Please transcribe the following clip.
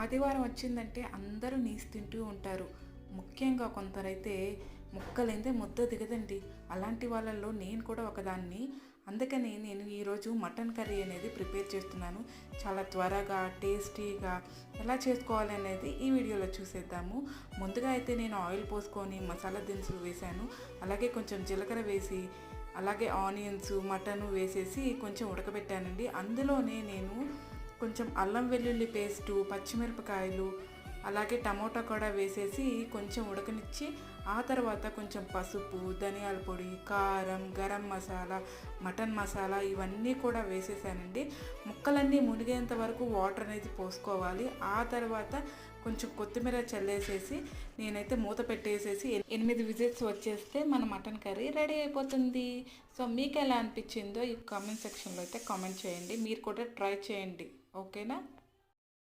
ఆదివారం వచ్చిందంటే అందరూ నీసు తింటూ ఉంటారు. ముఖ్యంగా కొందరైతే ముక్కలైతే ముద్ద దిగదండి. అలాంటి వాళ్ళల్లో నేను కూడా ఒకదాన్ని. అందుకని నేను ఈరోజు మటన్ కర్రీ అనేది ప్రిపేర్ చేస్తున్నాను. చాలా త్వరగా టేస్టీగా ఎలా చేసుకోవాలి అనేది ఈ వీడియోలో చూసేద్దాము. ముందుగా అయితే నేను ఆయిల్ పోసుకొని మసాలా దినుసులు వేశాను. అలాగే కొంచెం జీలకర్ర వేసి, అలాగే ఆనియన్స్ మటన్ వేసేసి కొంచెం ఉడకబెట్టానండి. అందులోనే నేను కొంచెం అల్లం వెల్లుల్లి పేస్టు, పచ్చిమిరపకాయలు, అలాగే టమోటా కూడా వేసేసి కొంచెం ఉడకనిచ్చి, ఆ తర్వాత కొంచెం పసుపు, ధనియాల పొడి, కారం, గరం మసాలా, మటన్ మసాలా ఇవన్నీ కూడా వేసేసానండి. ముక్కలన్నీ మునిగేంత వరకు వాటర్ అనేది పోసుకోవాలి. ఆ తర్వాత కొంచెం కొత్తిమీర చల్లేసేసి నేనైతే మూత పెట్టేసేసి 8 విజిల్స్ వచ్చేస్తే మన మటన్ కర్రీ రెడీ అయిపోతుంది. సో మీకు ఎలా అనిపించిందో ఈ కామెంట్ సెక్షన్లో అయితే కామెంట్ చేయండి. మీరు కూడా ట్రై చేయండి. ఓకేనా?